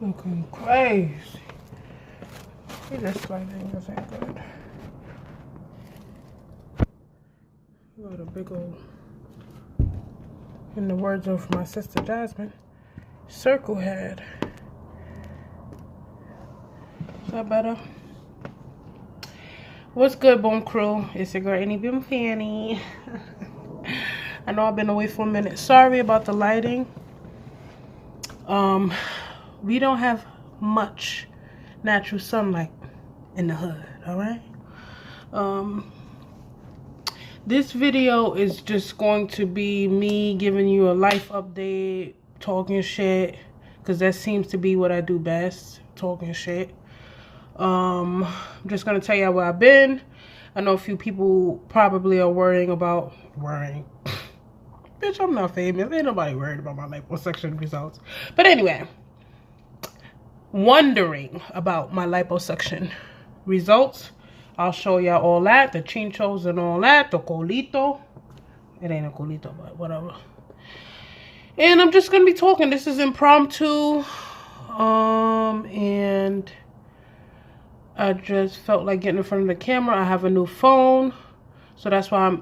Looking crazy. See this lighting isn't good. Got a big old, in the words of my sister Jasmine, circle head. Is that better? What's good, Boom Crew? It's your girl, Annie Boom Fanny. I know I've been away for a minute. Sorry about the lighting. We don't have much natural sunlight in the hood, alright? This video is just going to be me giving you a life update, talking shit, because that seems to be what I do best, talking shit. I'm just gonna tell you where I've been. I know a few people probably are worrying. Bitch, I'm not famous. Ain't nobody worried about my liposuction results. But anyway, wondering about my liposuction results. I'll show y'all all that, the chinchos and all that, the colito. It ain't a colito, but whatever. And I'm just gonna be talking. This is impromptu. And I just felt like getting in front of the camera. I have a new phone, so that's why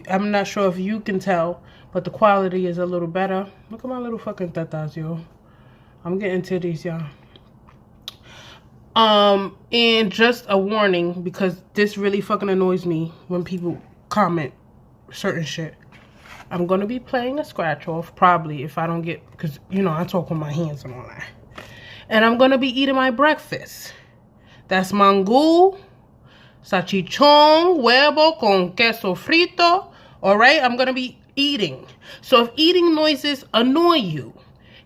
I'm not sure if you can tell, but the quality is a little better. Look at my little fucking tatas, yo. I'm getting titties, y'all. And just a warning, because this really fucking annoys me when people comment certain shit. I'm gonna be playing a scratch off, probably, if I don't get, because, you know, I talk with my hands and all that. And I'm gonna be eating my breakfast. That's mangú, salchichón, huevo con queso frito. Alright, I'm gonna be eating. So if eating noises annoy you,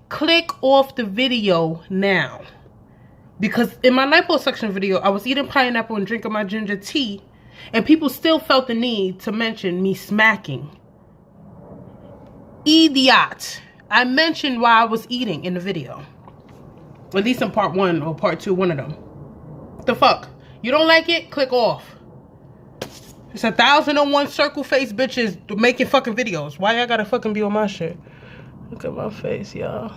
click off the video now. Because in my liposuction video, I was eating pineapple and drinking my ginger tea, and people still felt the need to mention me smacking. Idiot. I mentioned while I was eating in the video. At least in part 1 or part 2, one of them. What the fuck? You don't like it? Click off. It's 1,001 circle face bitches making fucking videos. Why y'all gotta fucking be on my shit? Look at my face, y'all.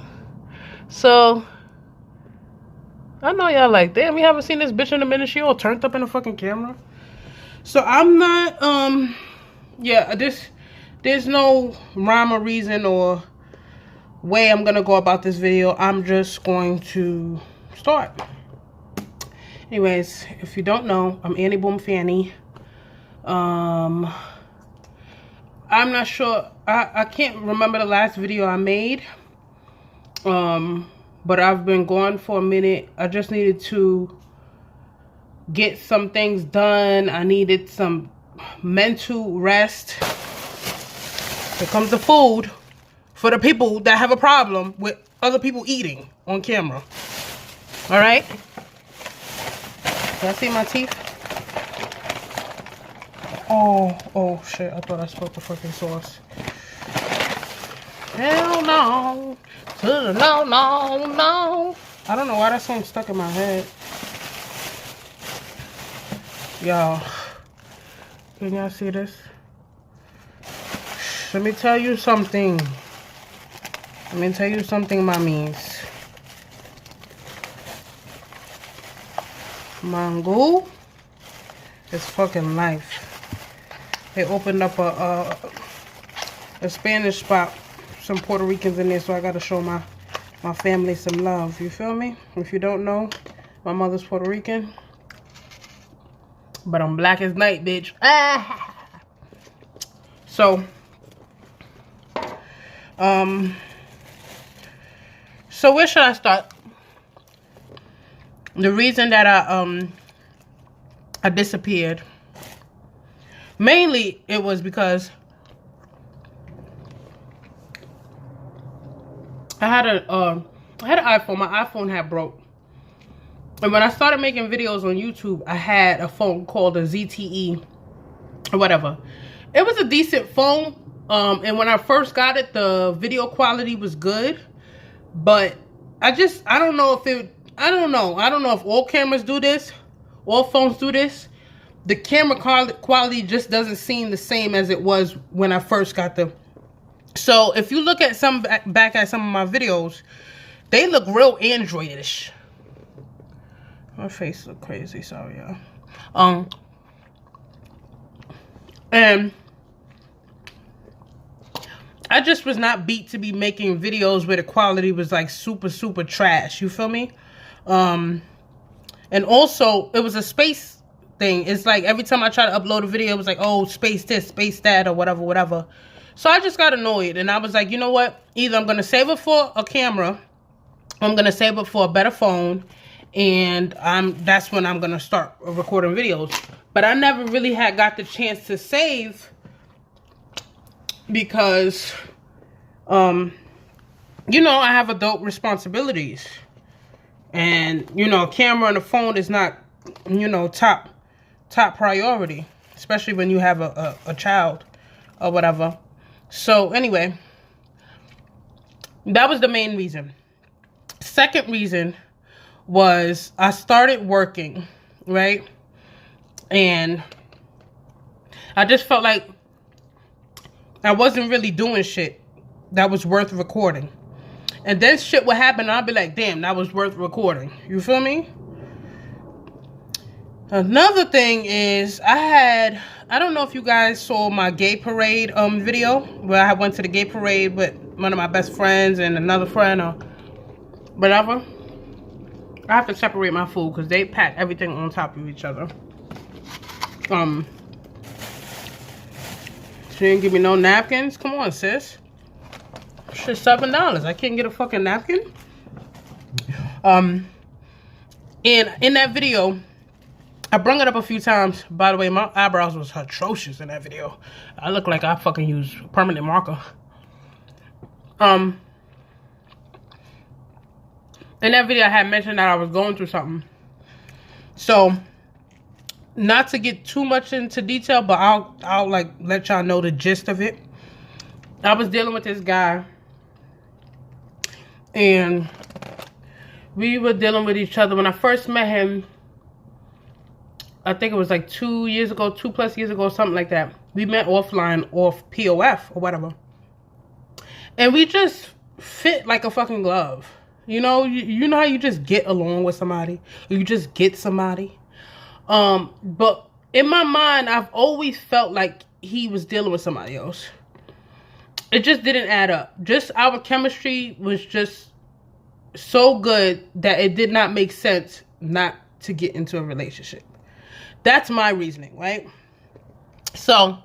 So I know y'all like, damn, we haven't seen this bitch in a minute. She all turned up in the fucking camera. So I'm not, yeah, there's no rhyme or reason or way I'm gonna go about this video. I'm just going to start. Anyways, if you don't know, I'm Annie Boom Fanny. I'm not sure, I can't remember the last video I made. But I've been gone for a minute. I just needed to get some things done. I needed some mental rest. Here comes the food for the people that have a problem with other people eating on camera. All right? Can I see my teeth? Oh shit. I thought I spoke the fucking sauce. Hell no. No. I don't know why that song's stuck in my head. Y'all, can y'all see this? Let me tell you something. Mommies. Mango is fucking life. They opened up a Spanish spot. Some Puerto Ricans in there, so I gotta show my family some love. You feel me? If you don't know, my mother's Puerto Rican, but I'm black as night, bitch. So where should I start? The reason that I disappeared, mainly it was because I had an iPhone. My iPhone had broke. And when I started making videos on YouTube, I had a phone called a ZTE or whatever. It was a decent phone. And when I first got it, the video quality was good. But I don't know if all cameras do this, all phones do this. The camera quality just doesn't seem the same as it was when I first got the. So if you look at back at some of my videos, They look real Androidish. My face look crazy, sorry y'all. And I just was not beat to be making videos where the quality was like super, super trash. You feel me? And also, it was a space thing. It's like every time I try to upload a video, it was like, oh, space this, space that, or whatever, whatever. So I just got annoyed. And I was like, you know what? Either I'm going to save it for a camera, or I'm going to save it for a better phone. And that's when I'm going to start recording videos. But I never really got the chance to save because, you know, I have adult responsibilities. And, you know, a camera and a phone is not, you know, top priority. Especially when you have a child or whatever. So, anyway, that was the main reason. Second reason was I started working, right? And I just felt like I wasn't really doing shit that was worth recording. And then shit would happen and I'd be like, damn, that was worth recording. You feel me? Another thing is I don't know if you guys saw my gay parade video where I went to the gay parade with one of my best friends and another friend or whatever. I have to separate my food because they pack everything on top of each other. She didn't give me no napkins. Come on, sis. Shit, $7. I can't get a fucking napkin. And in that video, I brung it up a few times. By the way, my eyebrows was atrocious in that video. I look like I fucking used permanent marker. In that video, I had mentioned that I was going through something. So, not to get too much into detail, but I'll like let y'all know the gist of it. I was dealing with this guy, and we were dealing with each other. When I first met him, I think it was like 2 years ago, 2+ years ago, something like that. We met offline, off POF or whatever. And we just fit like a fucking glove. You know, you know how you just get along with somebody? Or you just get somebody? But in my mind, I've always felt like he was dealing with somebody else. It just didn't add up. Just our chemistry was just so good that it did not make sense not to get into a relationship. That's my reasoning, right? So,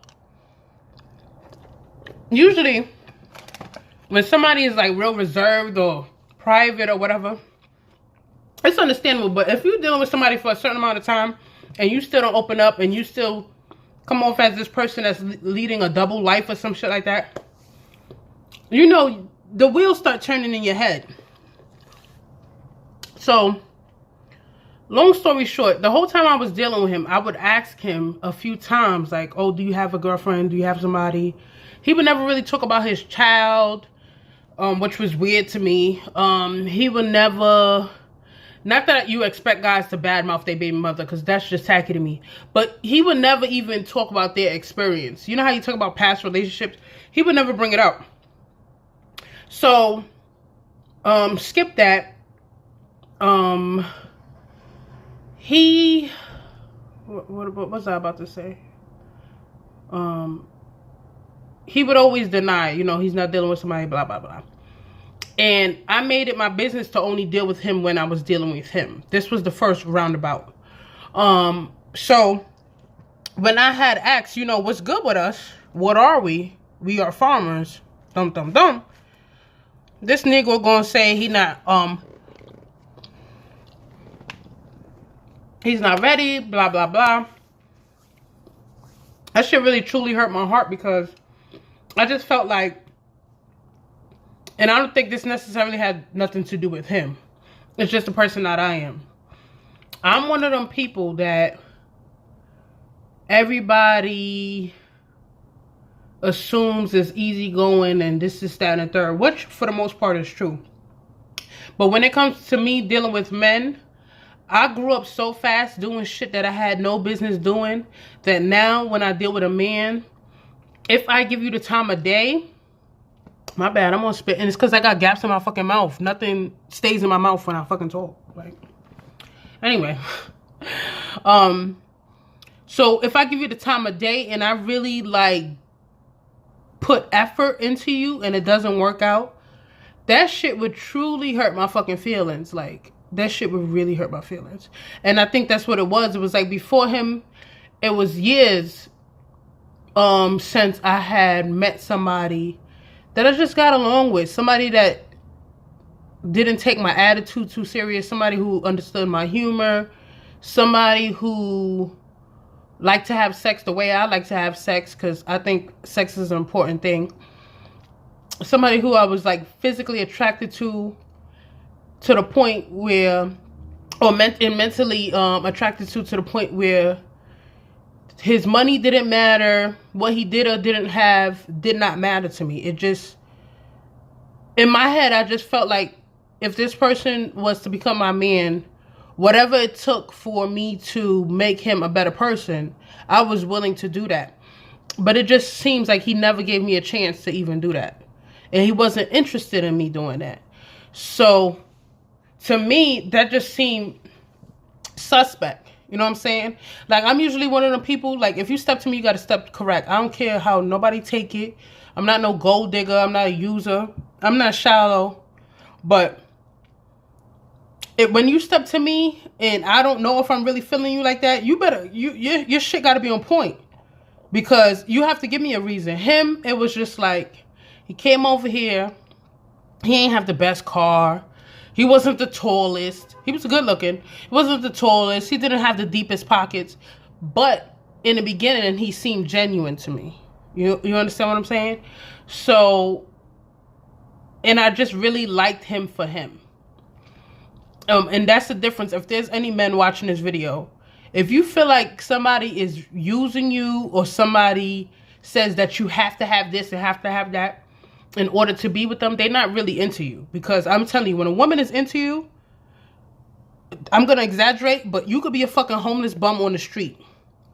usually, when somebody is like real reserved or private or whatever, it's understandable. But if you're dealing with somebody for a certain amount of time and you still don't open up and you still come off as this person that's leading a double life or some shit like that, you know, the wheels start turning in your head. So, long story short, the whole time I was dealing with him, I would ask him a few times, like, oh, do you have a girlfriend? Do you have somebody? He would never really talk about his child, which was weird to me. He would never, not that you expect guys to badmouth their baby mother, because that's just tacky to me, but he would never even talk about their experience. You know how you talk about past relationships? He would never bring it up. So, skip that. What was I about to say? He would always deny, you know, he's not dealing with somebody, blah, blah, blah. And I made it my business to only deal with him when I was dealing with him. This was the first roundabout. So, when I had asked, you know, what's good with us? What are we? We are farmers. Dum, dum, dum. This nigga gonna say he's not ready, blah, blah, blah. That shit really truly hurt my heart because I just felt like, and I don't think this necessarily had nothing to do with him. It's just the person that I am. I'm one of them people that everybody assumes is easygoing and this is that and the third, which for the most part is true. But when it comes to me dealing with men, I grew up so fast doing shit that I had no business doing that now when I deal with a man, if I give you the time of day, My bad, I'm on spit. And it's because I got gaps in my fucking mouth. Nothing stays in my mouth when I fucking talk. Like, anyway. So if I give you the time of day and I really, like, put effort into you and it doesn't work out, that shit would truly hurt my fucking feelings. Like, that shit would really hurt my feelings. And I think that's what it was. It was like before him, it was years since I had met somebody that I just got along with. Somebody that didn't take my attitude too serious. Somebody who understood my humor. Somebody who liked to have sex the way I like to have sex, because I think sex is an important thing. Somebody who I was like physically attracted to the point where, or mentally attracted to the point where his money didn't matter, what he did or didn't have did not matter to me. It just, in my head, I just felt like if this person was to become my man, whatever it took for me to make him a better person, I was willing to do that. But it just seems like he never gave me a chance to even do that. And he wasn't interested in me doing that. So, to me, that just seemed suspect. You know what I'm saying? Like, I'm usually one of the people, like, if you step to me, you got to step correct. I don't care how nobody take it. I'm not no gold digger. I'm not a user. I'm not shallow. But when you step to me and I don't know if I'm really feeling you like that, you better, your shit got to be on point. Because you have to give me a reason. Him, it was just like, he came over here. He ain't have the best car. He wasn't the tallest. He was good looking. He wasn't the tallest. He didn't have the deepest pockets. But in the beginning, he seemed genuine to me. You understand what I'm saying? So, and I just really liked him for him. And that's the difference. If there's any men watching this video, if you feel like somebody is using you, or somebody says that you have to have this and have to have that in order to be with them, they're not really into you. Because I'm telling you, when a woman is into you, I'm going to exaggerate, but you could be a fucking homeless bum on the street.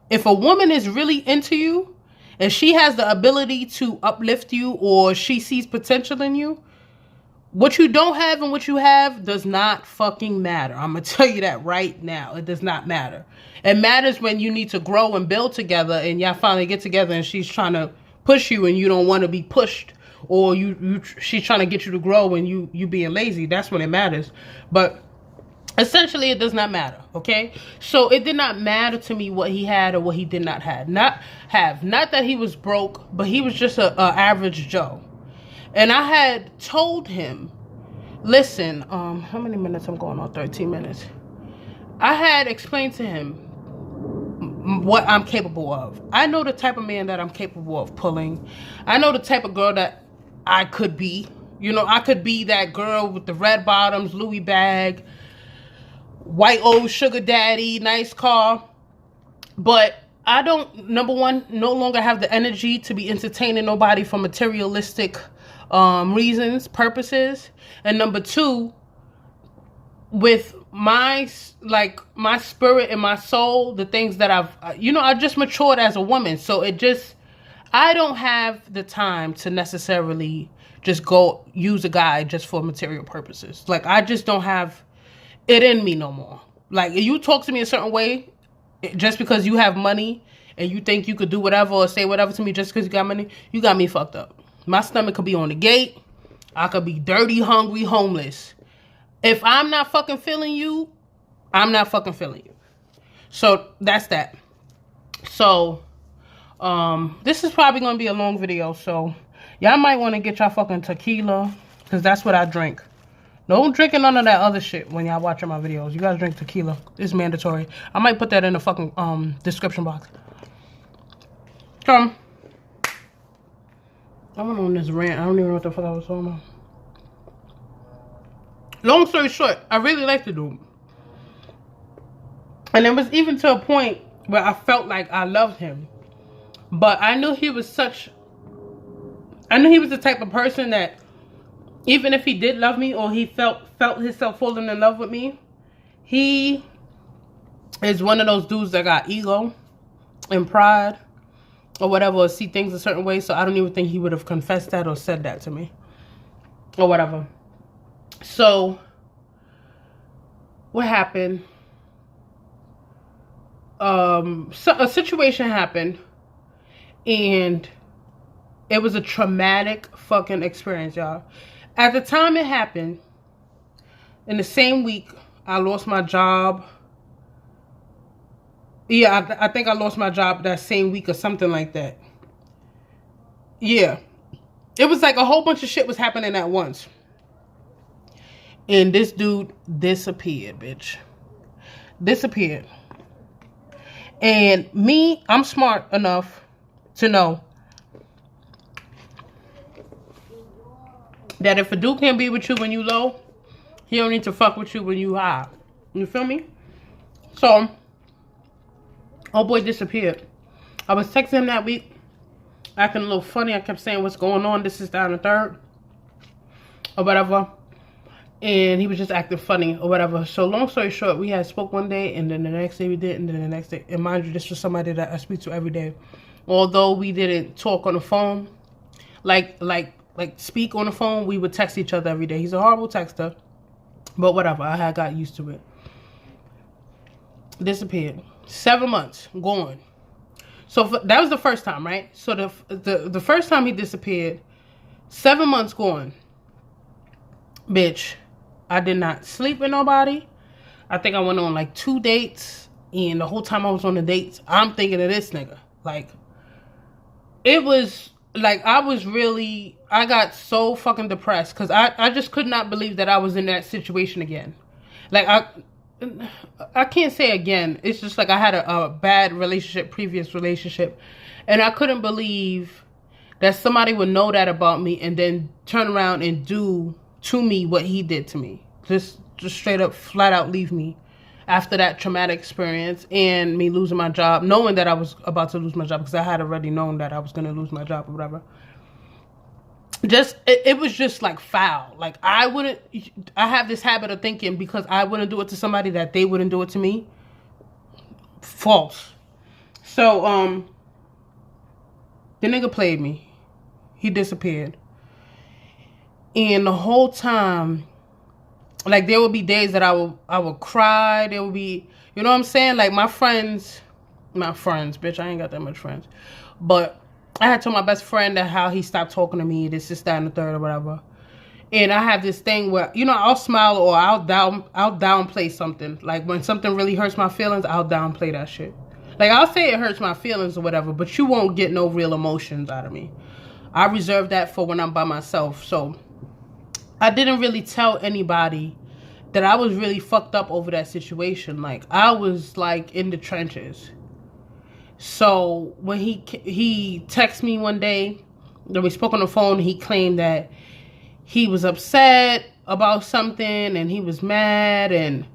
If a woman is really into you and she has the ability to uplift you, or she sees potential in you, what you don't have and what you have does not fucking matter. I'm going to tell you that right now. It does not matter. It matters when you need to grow and build together and y'all finally get together and she's trying to push you and you don't want to be pushed, or she's trying to get you to grow and you being lazy. That's when it matters. But essentially, it does not matter, okay? So it did not matter to me what he had or what he did not have. Not that he was broke, but he was just a average Joe. And I had told him, listen, how many minutes I'm going on? 13 minutes. I had explained to him what I'm capable of. I know the type of man that I'm capable of pulling. I know the type of girl that I could be. You know, I could be that girl with the red bottoms, Louis bag, white old sugar daddy, nice car. But I don't, number one, no longer have the energy to be entertaining nobody for materialistic reasons, purposes. And number two, with my spirit and my soul, the things that I've just matured as a woman. So I don't have the time to necessarily just go use a guy just for material purposes. Like, I just don't have it in me no more. Like, you talk to me a certain way just because you have money and you think you could do whatever or say whatever to me just because you got money, you got me fucked up. My stomach could be on the gate. I could be dirty, hungry, homeless. If I'm not fucking feeling you, I'm not fucking feeling you. So that's that. So this is probably going to be a long video. So y'all might want to get y'all fucking tequila, because that's what I drink. Don't drink none of that other shit when y'all watching my videos. You gotta drink tequila. It's mandatory. I might put that in the fucking description box. Come. I went on this rant. I don't even know what the fuck I was talking about. Long story short, I really like the dude. And it was even to a point where I felt like I loved him. But I knew he was the type of person that even if he did love me, or he felt himself falling in love with me, he is one of those dudes that got ego and pride or whatever, or see things a certain way. So I don't even think he would have confessed that or said that to me. or whatever. So what happened? So a situation happened, and it was a traumatic fucking experience, y'all. At the time it happened, in the same week, I lost my job. Yeah, I think I lost my job that same week or something like that. Yeah. It was like a whole bunch of shit was happening at once. And this dude disappeared, bitch. Disappeared. And me, I'm smart enough to know that if a dude can't be with you when you low, he don't need to fuck with you when you high. You feel me? So, oh boy disappeared. I was texting him that week, acting a little funny. I kept saying, what's going on? This is down the third. Or whatever. And he was just acting funny or whatever. So long story short, we had spoke one day, and then the next day we did, and then the next day. And mind you, this was somebody that I speak to every day. Although we didn't talk on the phone, like speak on the phone, we would text each other every day. He's a horrible texter, but whatever. I had got used to it. Disappeared. 7 months gone. So that was the first time, right? So the first time he disappeared, 7 months gone. Bitch, I did not sleep with nobody. I think I went on like 2 dates, and the whole time I was on the dates, I'm thinking of this nigga. Like, it was like I got so fucking depressed because I just could not believe that I was in that situation again. Like, I can't say again. It's just like I had a bad relationship, previous relationship, and I couldn't believe that somebody would know that about me and then turn around and do to me what he did to me. Just straight up, flat out leave me after that traumatic experience and me losing my job, knowing that I was about to lose my job because I had already known that I was going to lose my job or whatever. It was just like foul. Like, I have this habit of thinking because I wouldn't do it to somebody that they wouldn't do it to me. False. So, the nigga played me. He disappeared. And the whole time, like, there would be days that I would cry. There would be, you know what I'm saying? Like, my friends, bitch, I ain't got that much friends. But I had told my best friend that how he stopped talking to me, this, that, and the third or whatever. And I have this thing where, you know, I'll smile or I'll downplay something. Like, when something really hurts my feelings, I'll downplay that shit. Like, I'll say it hurts my feelings or whatever, but you won't get no real emotions out of me. I reserve that for when I'm by myself. So I didn't really tell anybody that I was really fucked up over that situation. Like, I was like in the trenches. So when he texted me one day, that we spoke on the phone, he claimed that he was upset about something and he was mad and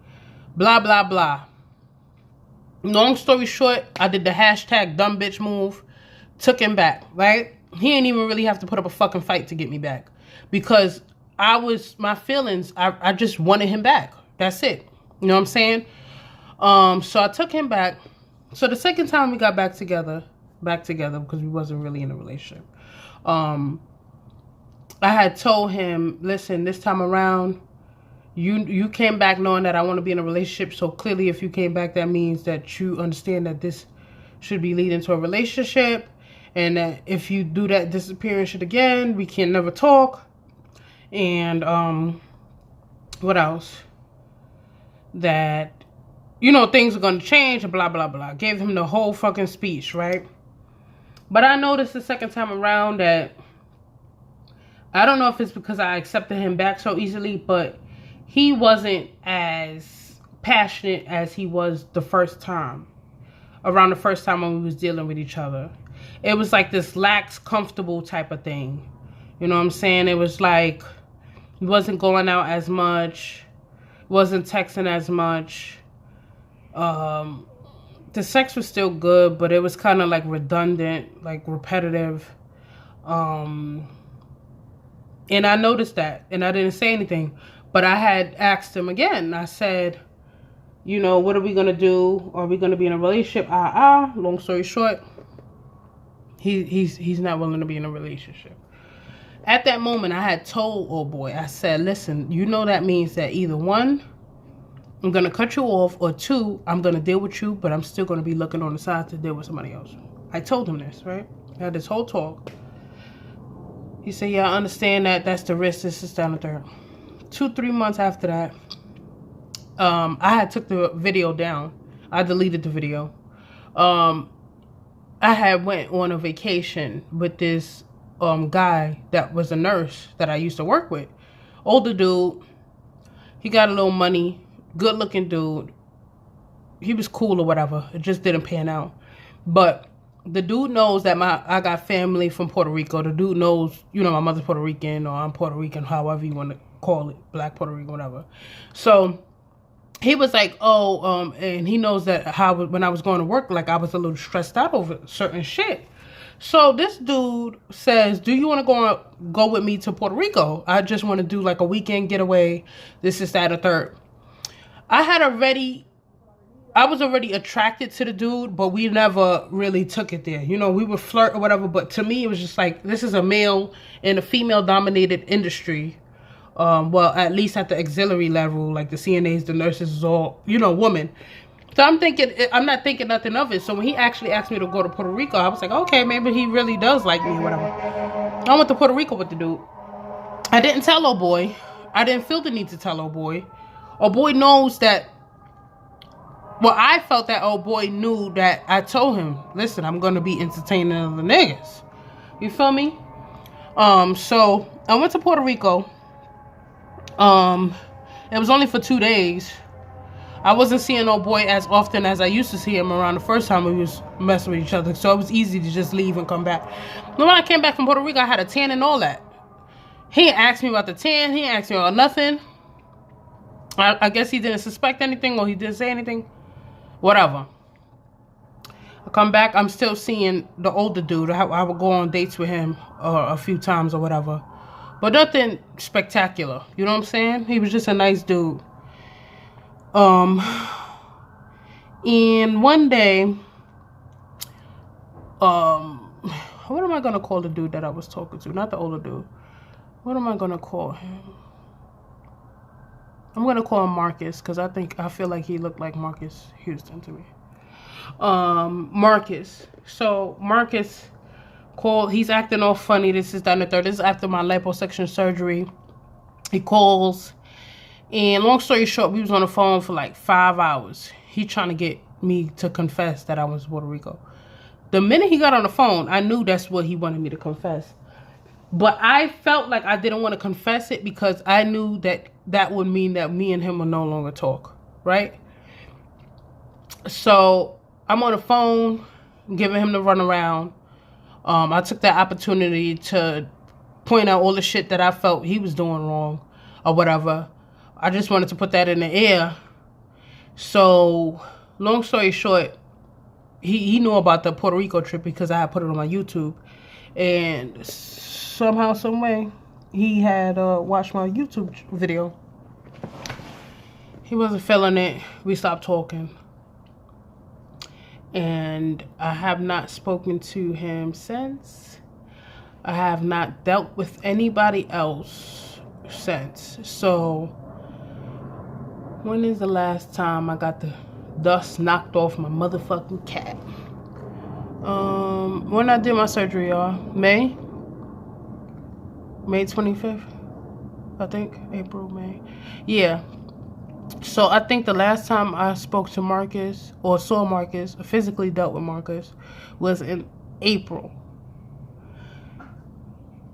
blah, blah, blah. Long story short, I did the hashtag dumb bitch move, took him back, right? He didn't even really have to put up a fucking fight to get me back because my feelings, I just wanted him back. That's it. You know what I'm saying? So I took him back. So the second time we got back together because we wasn't really in a relationship. I had told him, listen, this time around, you came back knowing that I want to be in a relationship. So clearly if you came back, that means that you understand that this should be leading to a relationship. And that if you do that disappearing shit again, we can never talk. And, what else? That, you know, things are going to change and blah, blah, blah. Gave him the whole fucking speech, right? But I noticed the second time around that, I don't know if it's because I accepted him back so easily, but he wasn't as passionate as he was the first time. Around the first time when we was dealing with each other. It was like this lax, comfortable type of thing. You know what I'm saying? It was like, he wasn't going out as much, wasn't texting as much. The sex was still good, but it was kind of like redundant, like repetitive. And I noticed that, and I didn't say anything. But I had asked him again. I said, you know, what are we going to do? Are we going to be in a relationship? Long story short, he's not willing to be in a relationship. At that moment, I had told old boy, I said, listen, you know that means that either one, I'm going to cut you off, or two, I'm going to deal with you, but I'm still going to be looking on the side to deal with somebody else. I told him this, right? I had this whole talk. He said, yeah, I understand that. That's the risk. This is down the third. 2-3 months after that, I had took the video down. I deleted the video. I had went on a vacation with this guy that was a nurse that I used to work with. Older dude. He got a little money. Good looking dude. He was cool or whatever. It just didn't pan out. But the dude knows that I got family from Puerto Rico. The dude knows, you know, my mother's Puerto Rican, or I'm Puerto Rican, however you want to call it. Black Puerto Rican, whatever. So he was like, oh, and he knows that when I was going to work, like I was a little stressed out over certain shit. So this dude says, do you want to go with me to Puerto Rico? I just want to do like a weekend getaway. This is that, a third. I was already attracted to the dude, but we never really took it there. You know, we would flirt or whatever, but to me, it was just like, this is a male in a female-dominated industry. Well, at least at the auxiliary level, like the CNAs, the nurses is all, you know, women. So I'm not thinking nothing of it. So when he actually asked me to go to Puerto Rico, I was like, okay, maybe he really does like me or whatever. I went to Puerto Rico with the dude. I didn't tell old boy. I didn't feel the need to tell old boy. Old boy knows that. Well, I felt that old boy knew that I told him, listen, I'm going to be entertaining other niggas. You feel me? So I went to Puerto Rico. It was only for 2 days. I wasn't seeing old boy as often as I used to see him around the first time we was messing with each other. So it was easy to just leave and come back. But when I came back from Puerto Rico, I had a tan and all that. He didn't ask me about the tan. He didn't ask me about nothing. I guess he didn't suspect anything, or he didn't say anything. Whatever. I come back, I'm still seeing the older dude. I would go on dates with him a few times or whatever. But nothing spectacular. You know what I'm saying? He was just a nice dude. And one day, what am I going to call the dude that I was talking to? Not the older dude. What am I going to call him? I'm going to call him Marcus, because I feel like he looked like Marcus Houston to me. Marcus. So Marcus called, he's acting all funny. This is down the third. This is after my liposuction surgery. He calls. And long story short, we was on the phone for like 5 hours. He trying to get me to confess that I was in Puerto Rico. The minute he got on the phone, I knew that's what he wanted me to confess. But I felt like I didn't want to confess it, because I knew that that would mean that me and him would no longer talk. Right? So I'm on the phone, giving him the runaround. I took that opportunity to point out all the shit that I felt he was doing wrong or whatever. I just wanted to put that in the air. So, long story short, he knew about the Puerto Rico trip because I had put it on my YouTube. And somehow, some way, he had watched my YouTube video. He wasn't feeling it. We stopped talking. And I have not spoken to him since. I have not dealt with anybody else since. So, when is the last time I got the dust knocked off my motherfucking cat? When I did my surgery, y'all, May 25th, I think. April, May. Yeah. So I think the last time I spoke to Marcus, or saw Marcus, or physically dealt with Marcus, was in April.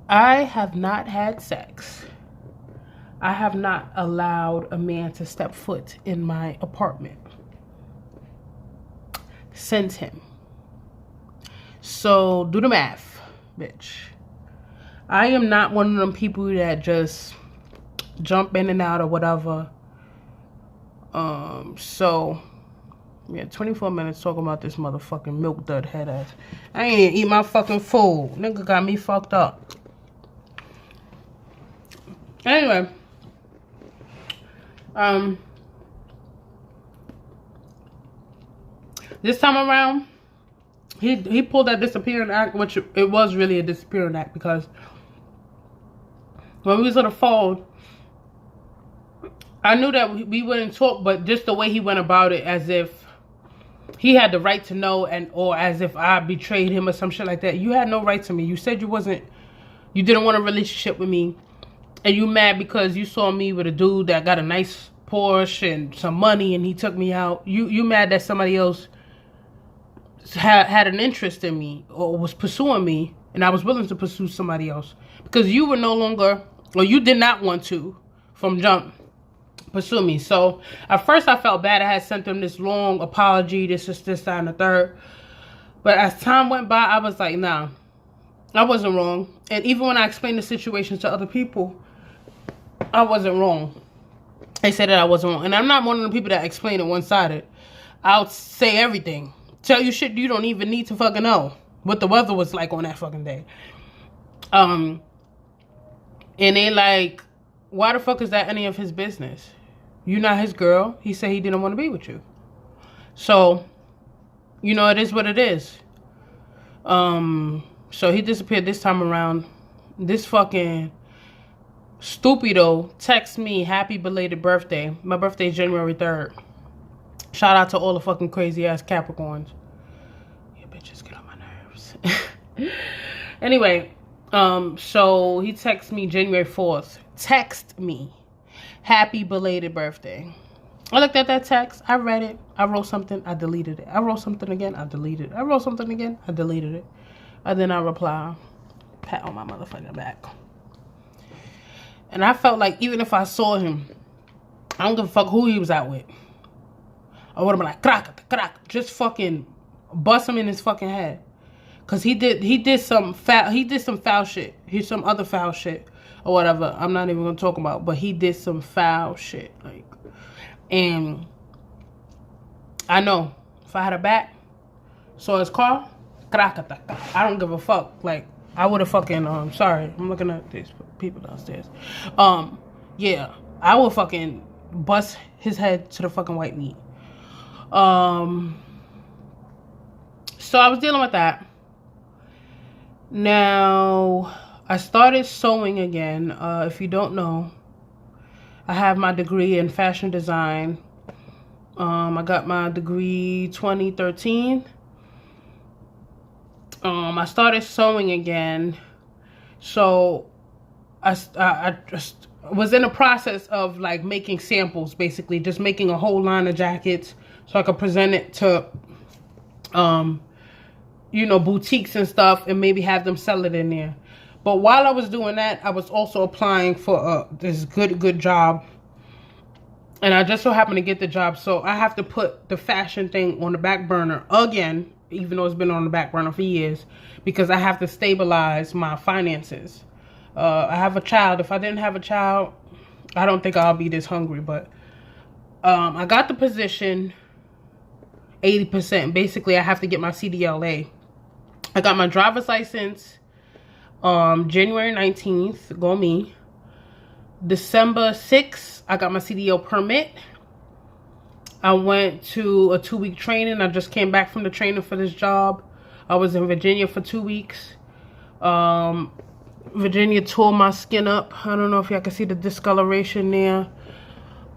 I have not had sex. I have not allowed a man to step foot in my apartment since him. So do the math, bitch. I am not one of them people that just jump in and out or whatever. So yeah, 24 minutes talking about this motherfucking milk dud head ass. I ain't even eat my fucking food. Nigga got me fucked up. Anyway. This time around, he pulled that disappearing act, which it was really a disappearing act, because When we was on the phone, I knew that we wouldn't talk, but just the way he went about it, as if he had the right to know, or as if I betrayed him or some shit like that. You had no right to me. You said you didn't want a relationship with me, and you mad because you saw me with a dude that got a nice Porsche and some money, and he took me out. You mad that somebody else had an interest in me or was pursuing me, and I was willing to pursue somebody else because you were no longer, or you did not want to, from jump, pursue me. So at first I felt bad. I had sent them this long apology, this, that, and the third. But as time went by, I was like, nah, I wasn't wrong. And even when I explained the situation to other people, I wasn't wrong. They said that I wasn't wrong. And I'm not one of the people that explain it one-sided. I'll say everything. Tell you shit you don't even need to fucking know. What the weather was like on that fucking day. And they like, why the fuck is that any of his business? You're not his girl. He said he didn't want to be with you. So, you know, it is what it is. So he disappeared this time around. This fucking stupido texts me, happy belated birthday. My birthday is January 3rd. Shout out to all the fucking crazy ass Capricorns. Yeah, bitches get on my nerves. Anyway, so he texts me January 4th. Text me, happy belated birthday. I looked at that text. I read it. I wrote something. I deleted it. I wrote something again. I deleted it. I wrote something again. I deleted it. And then I reply, pat on my motherfucking back. And I felt like even if I saw him, I don't give a fuck who he was out with. I would have been like, crack, just fucking bust him in his fucking head. Cause he did some foul shit. He's some other foul shit or whatever. I'm not even gonna talk about, but he did some foul shit. Like, and I know if I had a bat, saw his car, I don't give a fuck. Like, I would have fucking, sorry, I'm looking at these people downstairs. Yeah, I would fucking bust his head to the fucking white meat. So I was dealing with that. Now, I started sewing again. If you don't know, I have my degree in fashion design. I got my degree 2013. I started sewing again. So I just was in the process of like making samples, basically just making a whole line of jackets so I could present it to you know, boutiques and stuff, and maybe have them sell it in there. But while I was doing that, I was also applying for this good job, and I just so happened to get the job. So I have to put the fashion thing on the back burner again, even though it's been on the back burner for years, because I have to stabilize my finances. I have a child. If I didn't have a child, I don't think I'll be this hungry. But I got the position 80%. Basically, I have to get my CDLA. I got my driver's license January 19th. Go me. December 6th, I got my CDL permit. I went to a 2-week training. I just came back from the training for this job. I was in Virginia for 2 weeks. Virginia tore my skin up. I don't know if y'all can see the discoloration there.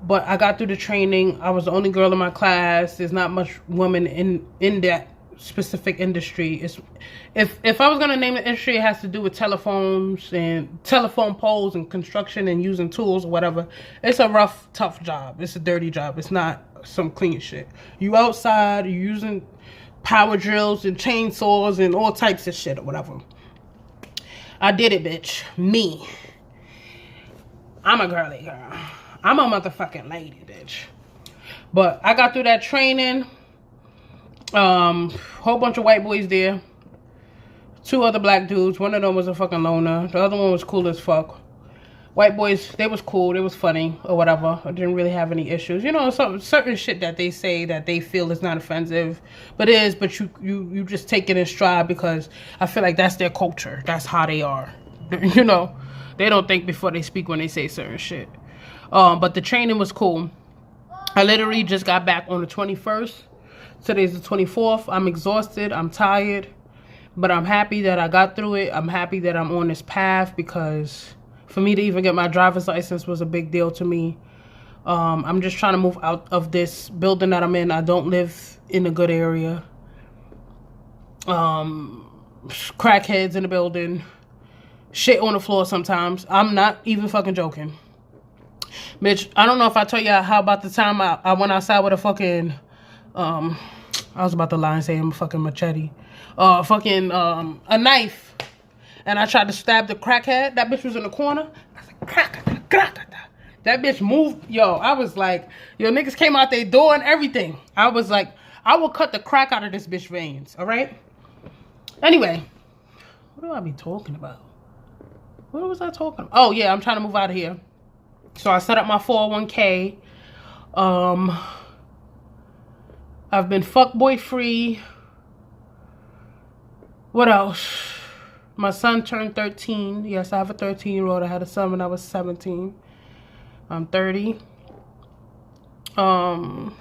But I got through the training. I was the only girl in my class. There's not much women in that specific industry. If I was gonna name the industry, it has to do with telephones and telephone poles and construction and using tools or whatever. It's a rough, tough job. It's a dirty job. It's not some clean shit. You outside, you using power drills and chainsaws and all types of shit or whatever. I did it, bitch. Me. I'm a girly girl. I'm a motherfucking lady, bitch. But I got through that training. Whole bunch of white boys there. 2 other black dudes. One of them was a fucking loner. The other one was cool as fuck. White boys, they was cool. They was funny or whatever. I didn't really have any issues. You know, some certain shit that they say that they feel is not offensive. But it is, but you just take it in stride because I feel like that's their culture. That's how they are. You know, they don't think before they speak when they say certain shit. But the training was cool. I literally just got back on the 21st. Today's the 24th. I'm exhausted. I'm tired. But I'm happy that I got through it. I'm happy that I'm on this path because For me to even get my driver's license was a big deal to me. I'm just trying to move out of this building that I'm in. I don't live in a good area. Crackheads in the building. Shit on the floor sometimes. I'm not even fucking joking. Bitch, I don't know if I told you how about the time I went outside with a fucking, I was about to lie and say I'm a fucking machete. A knife. And I tried to stab the crackhead. That bitch was in the corner. I was like, crack. That bitch moved. Yo, I was like, yo, niggas came out their door and everything. I was like, I will cut the crack out of this bitch veins, all right? Anyway, what do I be talking about? What was I talking about? Oh, yeah, I'm trying to move out of here. So I set up my 401k. I've been fuckboy free. What else? My son turned 13. Yes, I have a 13-year-old. I had a son when I was 17. I'm 30. I'm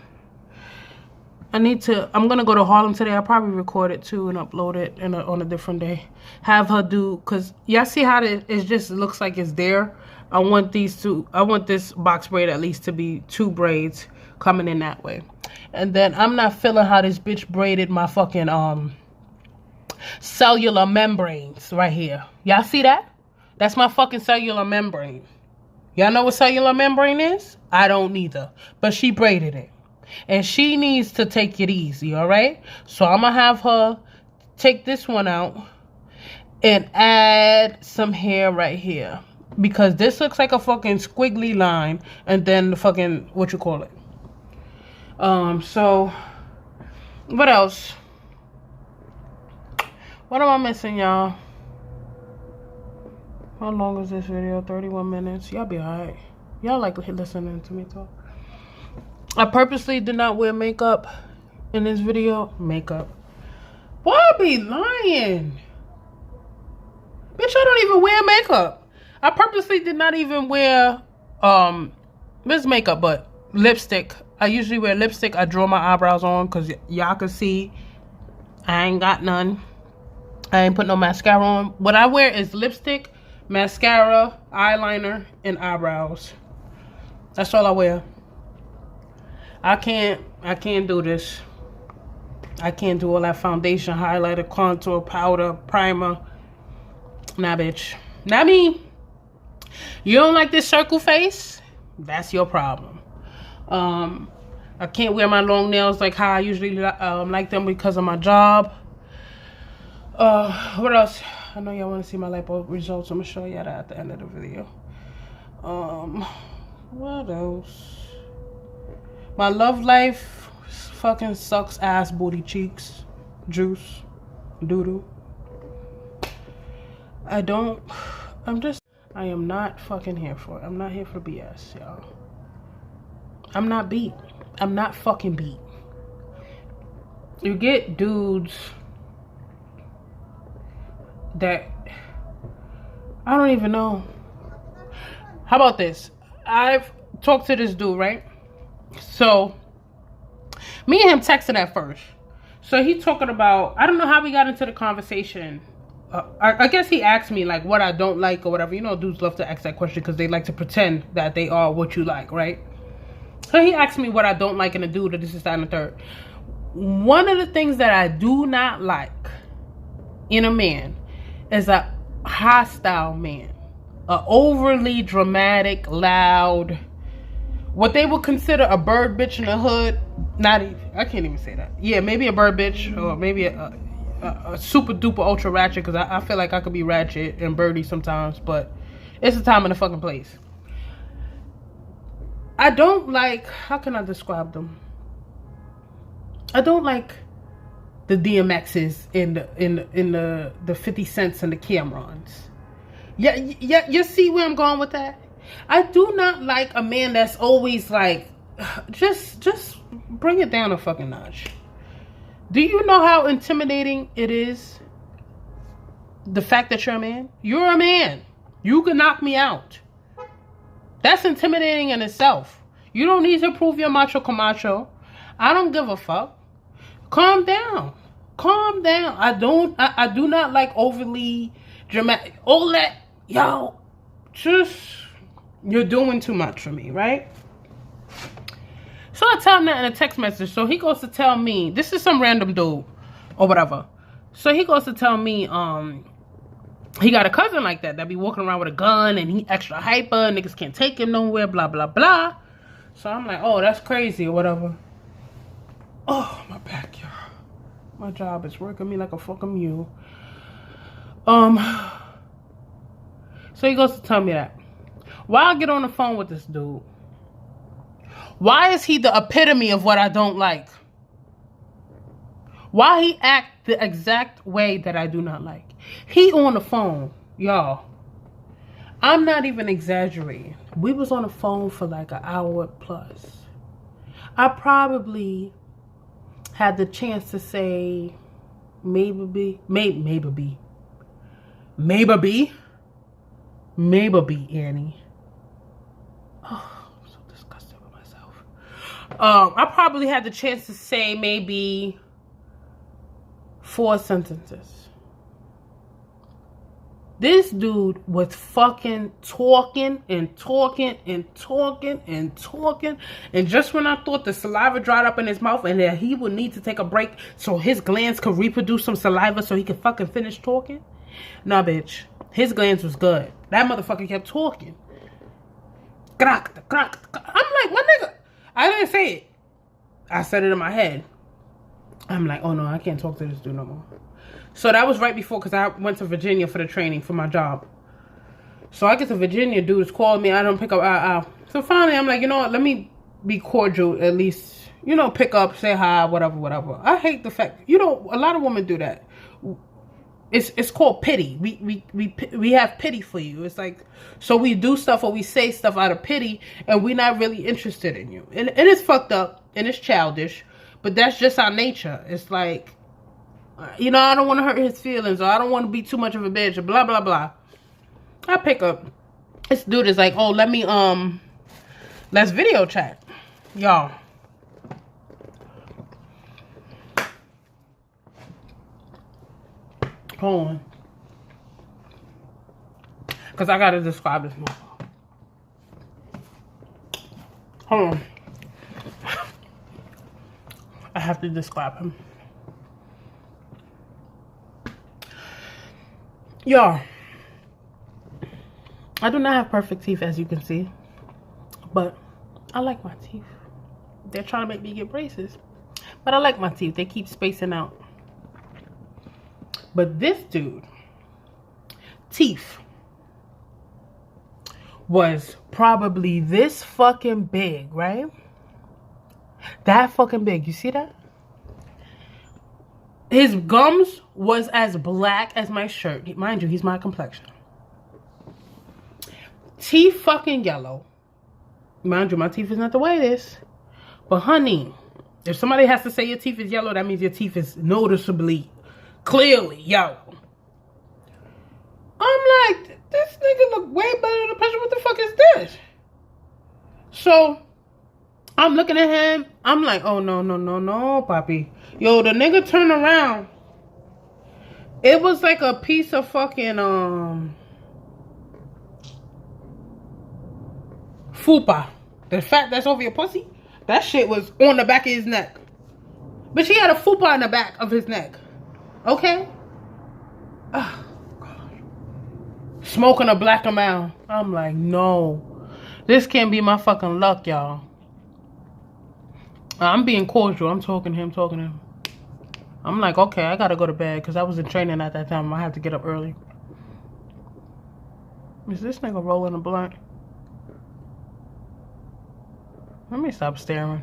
gonna go to Harlem today. I'll probably record it too and upload it on a different day. Have her do, cause y'all see how it just looks like it's there. I want this box braid at least to be 2 braids coming in that way. And then I'm not feeling how this bitch braided my fucking cellular membranes right here. Y'all see that? That's my fucking cellular membrane. Y'all know what cellular membrane is? I don't neither. But she braided it. And she needs to take it easy, alright? So I'm going to have her take this one out and add some hair right here. Because this looks like a fucking squiggly line. And then the fucking, what you call it? So, what else? What am I missing, y'all? How long is this video? 31 minutes. Y'all be alright. Y'all like listening to me talk. I purposely did not wear makeup in this video. Makeup. Boy, I be lying. Bitch, I don't even wear makeup. I purposely did not even wear this makeup, but lipstick. I usually wear lipstick. I draw my eyebrows on because y'all can see I ain't got none. I ain't put no mascara on. What I wear is lipstick, mascara, eyeliner, and eyebrows. That's all I wear. I can't do this. I can't do all that foundation, highlighter, contour, powder, primer. Nah, bitch. Not me. You don't like this circle face? That's your problem. I can't wear my long nails like how I usually like them because of my job. What else? I know y'all want to see my lipo results. I'm gonna show y'all that at the end of the video. What else? My love life fucking sucks ass booty cheeks. Juice. Doodoo. I am not fucking here for it. I'm not here for BS, y'all. I'm not beat. I'm not fucking beat. You get dudes that I don't even know. How about this? I've talked to this dude, right? So me and him texting at first. So he talking about, I don't know how we got into the conversation. I guess he asked me like what I don't like or whatever. You know, dudes love to ask that question because they like to pretend that they are what you like, right? So he asked me what I don't like in a dude, or this is that and the third. One of the things that I do not like in a man is a hostile man. A overly dramatic, loud, what they would consider a bird bitch in the hood. Not even, I can't even say that. Yeah, maybe a bird bitch, or maybe a super duper ultra ratchet, because I feel like I could be ratchet and birdie sometimes, but it's the time and the fucking place. I don't like, how can I describe them? I don't like the DMXs in the 50 Cents and the Camerons. Yeah, you see where I'm going with that? I do not like a man that's always like, just bring it down a fucking notch. Do you know how intimidating it is? The fact that you're a man? You're a man. You can knock me out. That's intimidating in itself. You don't need to prove you're macho camacho. I don't give a fuck. Calm down. Calm down. I do not like overly dramatic. All that, yo, you're doing too much for me, right? So I tell him that in a text message. So he goes to tell me, this is some random dude or whatever. So he goes to tell me, he got a cousin like that be walking around with a gun and he extra hyper, niggas can't take him nowhere, blah, blah, blah. So I'm like, oh, that's crazy or whatever. Oh, my back, y'all. My job is working me like a fucking mule. So he goes to tell me that. Why I get on the phone with this dude? Why is he the epitome of what I don't like? Why he act the exact way that I do not like? He on the phone, y'all. I'm not even exaggerating. We was on the phone for like an hour plus. I probably had the chance to say maybe Annie. Oh, I'm so disgusted with myself. I probably had the chance to say maybe 4 sentences. This dude was fucking talking. And just when I thought the saliva dried up in his mouth and that he would need to take a break so his glands could reproduce some saliva so he could fucking finish talking. Nah, bitch. His glands was good. That motherfucker kept talking. I'm like, my nigga. I didn't say it. I said it in my head. I'm like, oh no, I can't talk to this dude no more. So that was right before, because I went to Virginia for the training for my job. So I get to Virginia, dude is calling me. I don't pick up. So finally, I'm like, you know what? Let me be cordial, at least, you know, pick up, say hi, whatever. I hate the fact, you know, a lot of women do that. It's called pity. We have pity for you. It's like, so we do stuff or we say stuff out of pity, and we're not really interested in you. And it's fucked up and it's childish, but that's just our nature. It's like, you know, I don't want to hurt his feelings, or I don't want to be too much of a bitch, or blah blah blah. I pick up. This dude is like, oh, let me let's video chat, y'all. Hold on, because I gotta describe this more. Hold on. I have to describe him. Y'all, I do not have perfect teeth, as you can see, but I like my teeth. They're trying to make me get braces, but I like my teeth. They keep spacing out. But this dude, teeth was probably this fucking big, right? That fucking big. You see that? His gums was as black as my shirt. Mind you, he's my complexion. Teeth fucking yellow. Mind you, my teeth is not the way it is. But honey, if somebody has to say your teeth is yellow, that means your teeth is noticeably, clearly yellow. I'm like, this nigga look way better than the picture. What the fuck is this? So I'm looking at him. I'm like, oh no, papi. Yo, the nigga turned around. It was like a piece of fucking fupa. The fat that's over your pussy. That shit was on the back of his neck. But she had a fupa in the back of his neck. Okay? Oh, God. Smoking a black amount. I'm like, no. This can't be my fucking luck, y'all. I'm being cordial. I'm talking to him. I'm like, okay, I gotta go to bed because I was in training at that time. I had to get up early. Is this nigga rolling a blunt? Let me stop staring.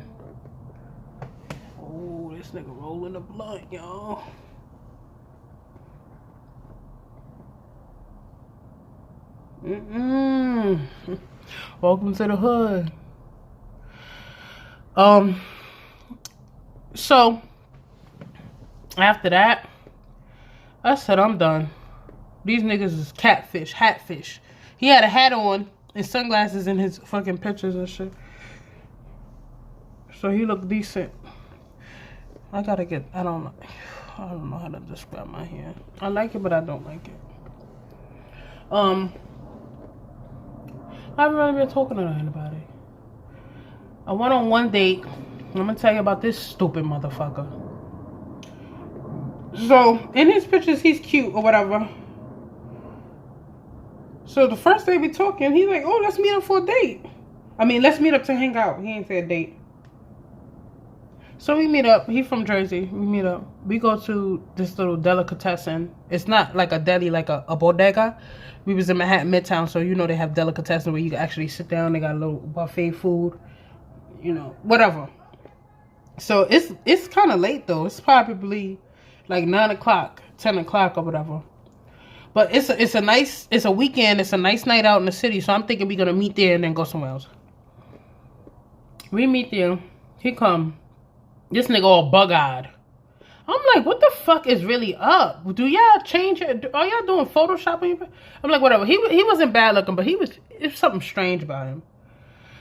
Oh, this nigga rolling a blunt, y'all. Welcome to the hood. So after that, I said, I'm done. These niggas is hatfish. He had a hat on and sunglasses in his fucking pictures and shit. So he looked decent. I don't know how to describe my hair. I like it, but I don't like it. I haven't really been talking to anybody. I went on one date. I'm gonna tell you about this stupid motherfucker. So, in his pictures, he's cute or whatever. So, the first day we talking, he's like, oh, let's meet up for a date. I mean, let's meet up to hang out. He ain't say a date. So, we meet up. He's from Jersey. We meet up. We go to this little delicatessen. It's not like a deli, like a bodega. We was in Manhattan Midtown, so you know they have delicatessen where you can actually sit down. They got a little buffet food. You know, whatever. So, it's kind of late, though. It's probably like 9 o'clock, 10 o'clock or whatever. But it's a weekend. It's a nice night out in the city. So I'm thinking we're going to meet there and then go somewhere else. We meet there. He come. This nigga all bug-eyed. I'm like, what the fuck is really up? Do y'all change it? Are y'all doing Photoshop? I'm like, whatever. He wasn't bad looking, but it was something strange about him.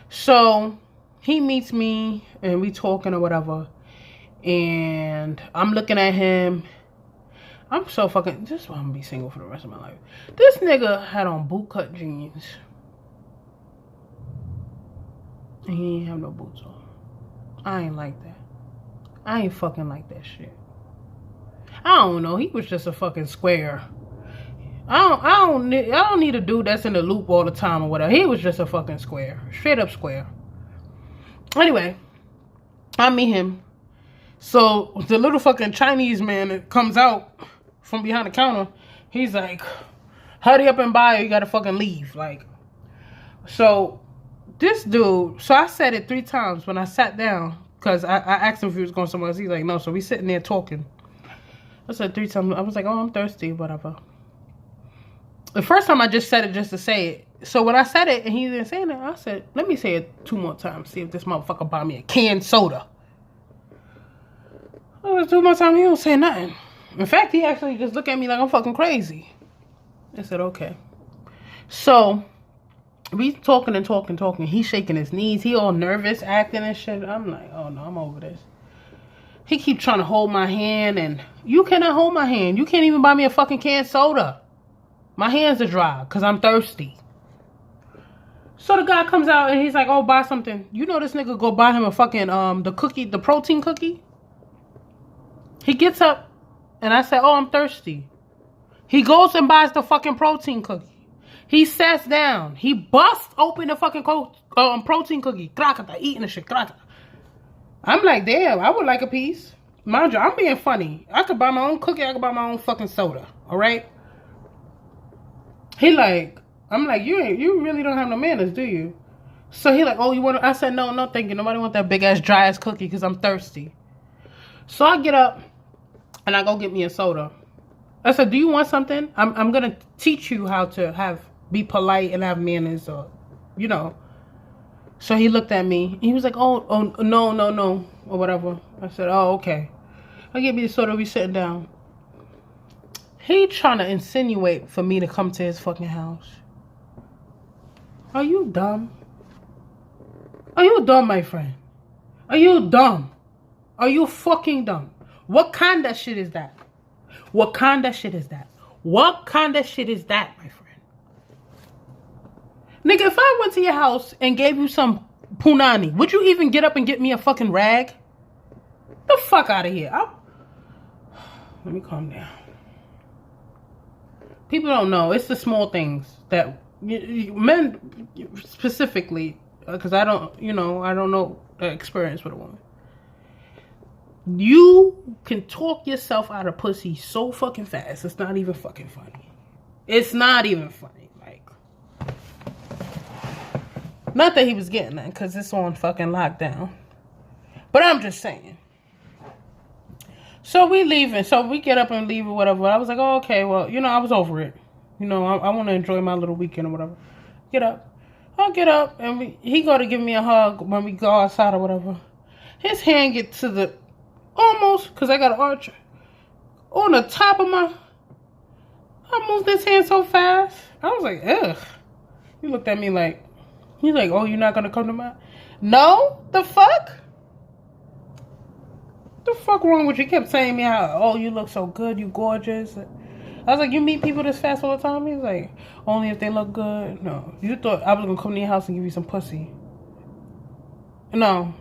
So he meets me and we talking or whatever. And I'm looking at him. I'm so fucking... This is why I'm gonna be single for the rest of my life. This nigga had on bootcut jeans. And he ain't have no boots on. I ain't like that. I ain't fucking like that shit. I don't know. He was just a fucking square. I don't need a dude that's in the loop all the time or whatever. He was just a fucking square. Straight up square. Anyway, I meet him. So the little fucking Chinese man that comes out from behind the counter, he's like, hurry up and buy or you gotta fucking leave. Like, so this dude, so I said it 3 times when I sat down, because I asked him if he was going somewhere else. He's like, no. So we sitting there talking. I said 3 times. I was like, oh, I'm thirsty, whatever. The first time I just said it just to say it. So when I said it and he didn't say it, I said, let me say it 2 more times, see if this motherfucker buy me a canned soda. 2 more times, he don't say nothing. In fact, he actually just looked at me like I'm fucking crazy. I said, okay. So, we talking and talking. He's shaking his knees. He all nervous, acting and shit. I'm like, oh no, I'm over this. He keep trying to hold my hand, and you cannot hold my hand. You can't even buy me a fucking canned soda. My hands are dry because I'm thirsty. So the guy comes out and he's like, oh, buy something. You know this nigga go buy him a fucking, the protein cookie. He gets up, and I said, oh, I'm thirsty. He goes and buys the fucking protein cookie. He sits down. He busts open the fucking protein cookie. Eating the shit. I'm like, damn, I would like a piece. Mind you, I'm being funny. I could buy my own cookie. I could buy my own fucking soda. All right? He like, I'm like, you really don't have no manners, do you? So he like, oh, you want to? I said, no, thank you. Nobody want that big-ass, dry-ass cookie because I'm thirsty. So I get up. And I go get me a soda. I said, do you want something? I'm going to teach you how to be polite and have manners or, you know. So he looked at me. He was like, oh, no, or whatever. I said, oh, okay. I get me the soda. We sitting down. He trying to insinuate for me to come to his fucking house. Are you dumb? Are you dumb, my friend? Are you dumb? Are you fucking dumb? What kind of shit is that? What kind of shit is that? What kind of shit is that, my friend? Nigga, if I went to your house and gave you some punani, would you even get up and get me a fucking rag? The fuck out of here. Let me calm down. People don't know. It's the small things that men specifically, because I don't know the experience with a woman. You can talk yourself out of pussy so fucking fast. It's not even fucking funny. It's not even funny. Like, not that he was getting that, because it's on fucking lockdown. But I'm just saying. So we leaving. So we get up and leave or whatever. I was like, oh, okay, well, I was over it. I want to enjoy my little weekend or whatever. Get up. I'll get up and he go to give me a hug when we go outside or whatever. His hand gets to the... Almost, because I got an arch on the top of I moved his hand so fast. I was like, ugh. He looked at me like, he's like, oh, you're not going to come to my... No? The fuck? The fuck wrong with you? He kept saying me how, oh, you look so good, you gorgeous. I was like, you meet people this fast all the time? He's like, only if they look good. No. You thought I was going to come to your house and give you some pussy. No.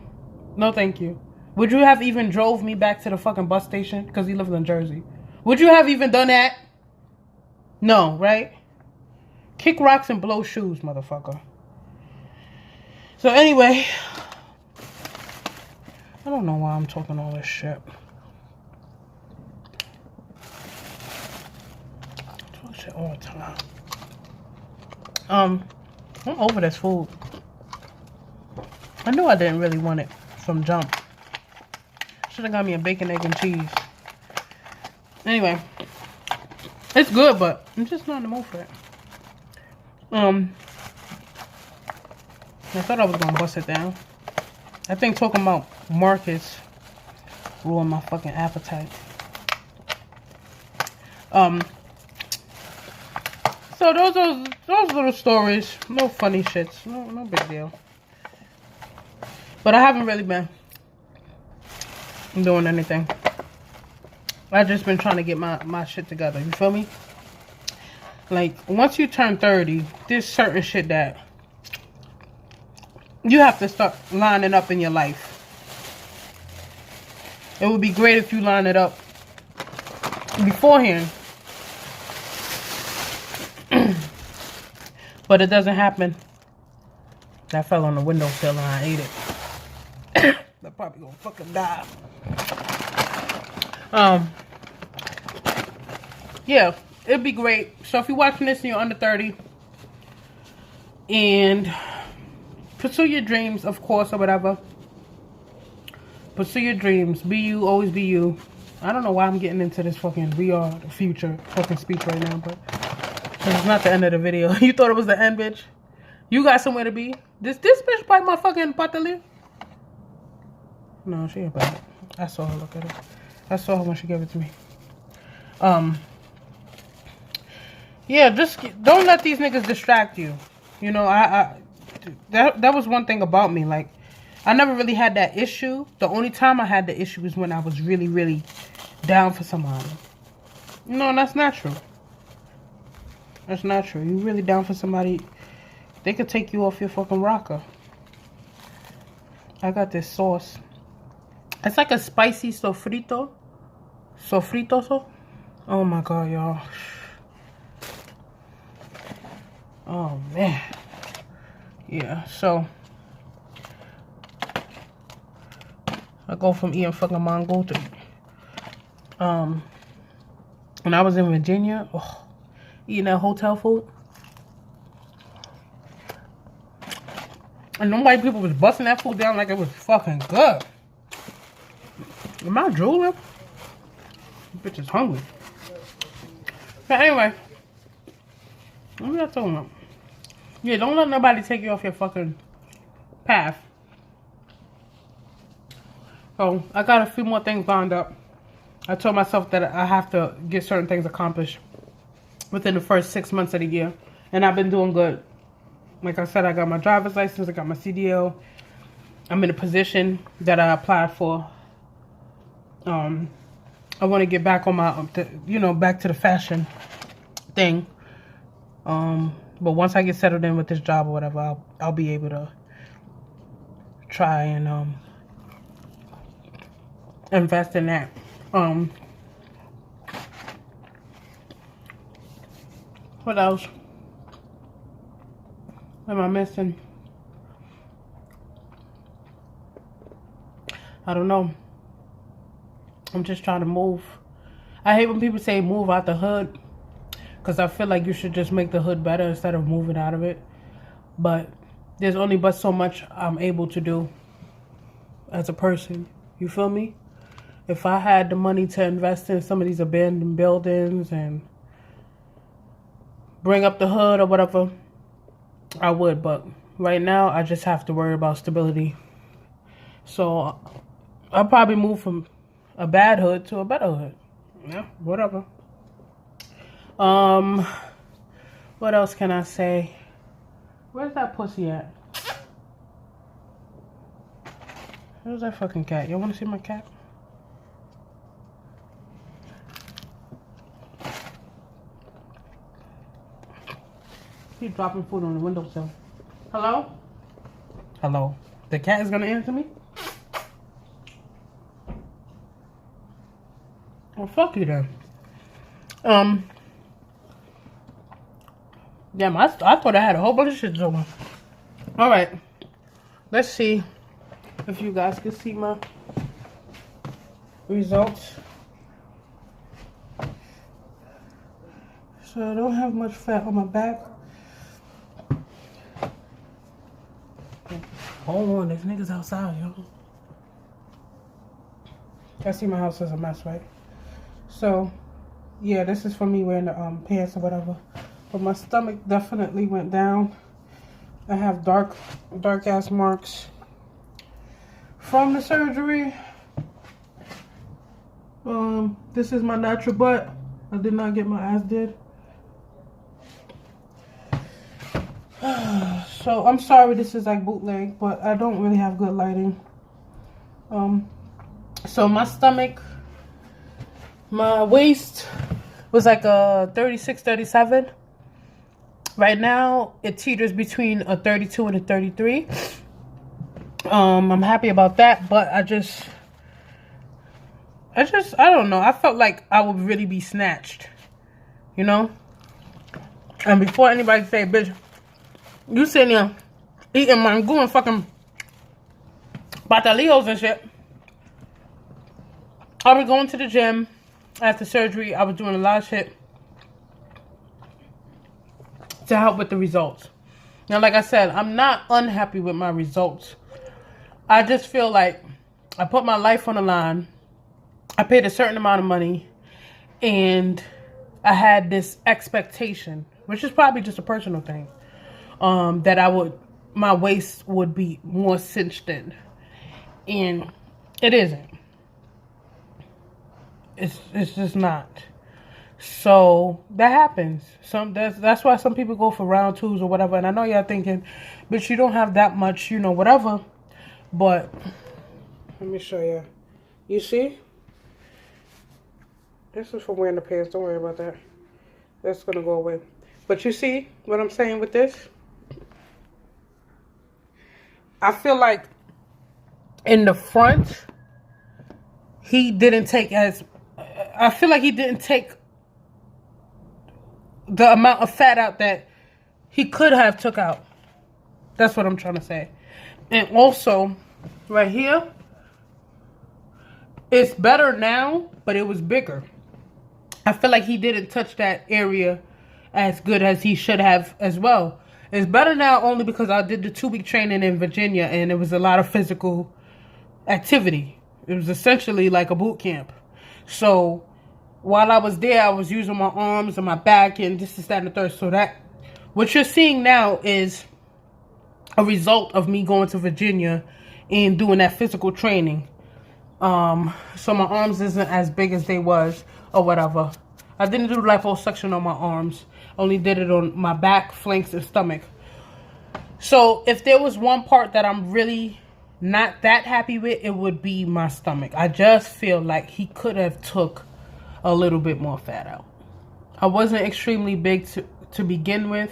No, thank you. Would you have even drove me back to the fucking bus station? Because he lives in Jersey. Would you have even done that? No, right? Kick rocks and blow shoes, motherfucker. So anyway, I don't know why I'm talking all this shit. I talk shit all the time. I'm over this food. I knew I didn't really want it from jump. Should have got me a bacon, egg, and cheese. Anyway, it's good, but I'm just not in the mood for it. I thought I was gonna bust it down. I think talking about markets ruined my fucking appetite. So those little stories, no funny shits, no big deal. But I haven't really been doing anything. I've just been trying to get my shit together. You feel me? Like, once you turn 30, there's certain shit that you have to start lining up in your life. It would be great if you line it up beforehand. But it doesn't happen. That fell on the windowsill and I ate it. They're probably gonna fucking die. Yeah, it'd be great. So if you're watching this and you're under 30 and pursue your dreams, of course, or whatever. Pursue your dreams. Be you, always be you. I don't know why I'm getting into this fucking we are the future fucking speech right now, but it's not the end of the video. You thought it was the end, bitch? You got somewhere to be? This bitch bite my fucking patali? No, she ain't bite it. I saw her look at it. I saw her when she gave it to me. Yeah, just don't let these niggas distract you. You know, that was one thing about me. Like, I never really had that issue. The only time I had the issue was when I was really, really down for somebody. You know, and that's not true. That's not true. You really down for somebody, they could take you off your fucking rocker. I got this sauce. It's like a spicy sofrito. Sofritoso. Oh my god, y'all. Oh man. Yeah, so I go from eating fucking mango to when I was in Virginia, eating that hotel food. And them white people was busting that food down like it was fucking good. Am I drooling? This bitch is hungry. But anyway, what am I talking about? Yeah, don't let nobody take you off your fucking path. So, I got a few more things lined up. I told myself that I have to get certain things accomplished within the first 6 months of the year. And I've been doing good. Like I said, I got my driver's license. I got my CDL. I'm in a position that I applied for. I want to get back on my, back to the fashion thing. But once I get settled in with this job or whatever, I'll be able to try and invest in that. What else am I missing? I don't know. I'm just trying to move. I hate when people say move out the hood, because I feel like you should just make the hood better instead of moving out of it. But there's only but so much I'm able to do as a person. You feel me? If I had the money to invest in some of these abandoned buildings and bring up the hood or whatever, I would. But right now, I just have to worry about stability. So I'll probably move from a bad hood to a better hood. Yeah, whatever. What else can I say? Where's that pussy at? Where's that fucking cat? You want to see my cat? Keep dropping food on the windowsill. Hello? Hello. The cat is gonna answer me? Well, fuck you then. Damn, I thought I had a whole bunch of shit to do. Alright. Let's see if you guys can see my results. So I don't have much fat on my back. Hold on, there's niggas outside, yo. I see my house is a mess, right? So, yeah, this is for me wearing the pants or whatever. But my stomach definitely went down. I have dark ass marks from the surgery. This is my natural butt. I did not get my ass did. So I'm sorry this is like bootleg, but I don't really have good lighting. So my stomach, my waist was like a 36, 37. Right now it teeters between a 32 and a 33. I'm happy about that, but I don't know. I felt like I would really be snatched, you know? And before anybody say, bitch, you sitting there eating mango and fucking batalillos and shit. I was going to the gym after surgery. I was doing a lot of shit to help with the results. Now, like I said, I'm not unhappy with my results. I just feel like I put my life on the line. I paid a certain amount of money. And I had this expectation, which is probably just a personal thing, that my waist would be more cinched in. And it isn't. It's just not. So that happens. That's why some people go for round twos or whatever. And I know y'all thinking, but you don't have that much, you know, whatever. But let me show you. You see? This is from wearing the pants. Don't worry about that. That's gonna go away. But you see what I'm saying with this? I feel like in the front, he didn't take the amount of fat out that he could have took out. That's what I'm trying to say. And also, right here, it's better now, but it was bigger. I feel like he didn't touch that area as good as he should have as well. It's better now only because I did the 2-week training in Virginia and it was a lot of physical activity. It was essentially like a boot camp. So while I was there, I was using my arms and my back and this, that, and the third. So that, what you're seeing now is a result of me going to Virginia and doing that physical training. So my arms isn't as big as they was or whatever. I didn't do liposuction on my arms. Only did it on my back, flanks, and stomach. So if there was one part that I'm really not that happy with, it would be my stomach. I just feel like he could have took a little bit more fat out. I wasn't extremely big to begin with.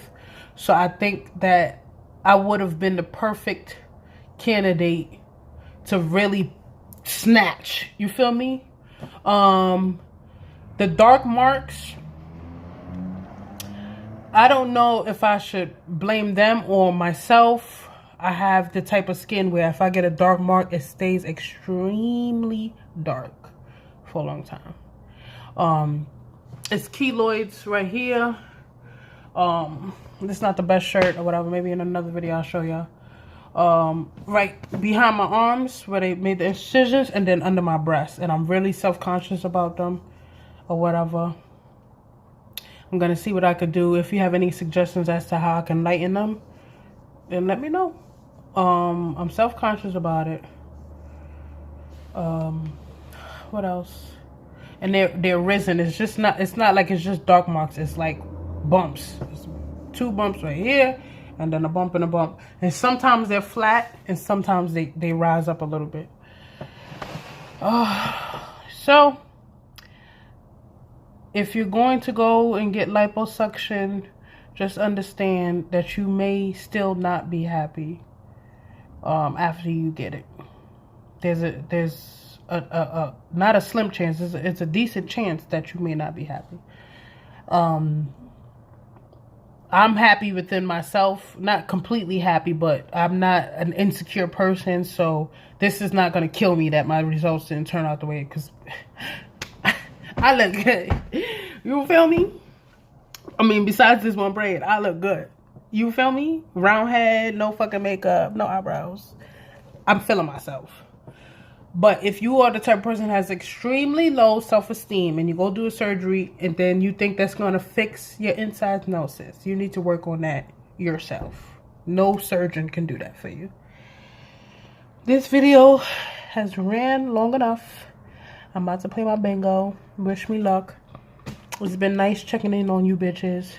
So I think that I would have been the perfect candidate to really snatch. You feel me? The dark marks, I don't know if I should blame them or myself. I have the type of skin where if I get a dark mark, it stays extremely dark for a long time. It's keloids right here. This is not the best shirt or whatever. Maybe in another video I'll show y'all. Right behind my arms where they made the incisions, and then under my breast. And I'm really self-conscious about them or whatever. I'm going to see what I could do. If you have any suggestions as to how I can lighten them, then let me know. I'm self-conscious about it. What else? And they're risen. It's not like it's just dark marks. It's like bumps. It's 2 bumps right here, and then a bump and a bump. And sometimes they're flat, and sometimes they rise up a little bit. So if you're going to go and get liposuction, just understand that you may still not be happy after you get it. There's a not a slim chance, it's a decent chance that you may not be happy. I'm happy within myself, not completely happy, but I'm not an insecure person, so this is not going to kill me that my results didn't turn out the way, because I look good. You feel me? I mean, besides this one braid, I look good. You feel me? Round head, no fucking makeup, no eyebrows. I'm feeling myself. But if you are the type of person that has extremely low self-esteem and you go do a surgery and then you think that's going to fix your insides, no, sis. You need to work on that yourself. No surgeon can do that for you. This video has ran long enough. I'm about to play my bingo. Wish me luck. It's been nice checking in on you bitches.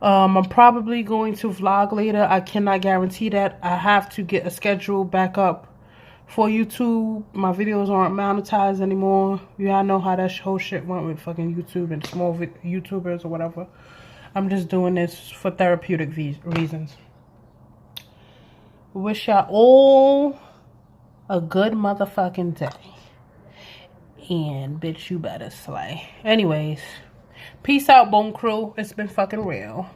I'm probably going to vlog later. I cannot guarantee that. I have to get a schedule back up for YouTube. My videos aren't monetized anymore. Y'all know how that whole shit went with fucking YouTube and small YouTubers or whatever. I'm just doing this for therapeutic reasons. Wish y'all all a good motherfucking day. And bitch, you better slay. Anyways, peace out, Bone Crew. It's been fucking real.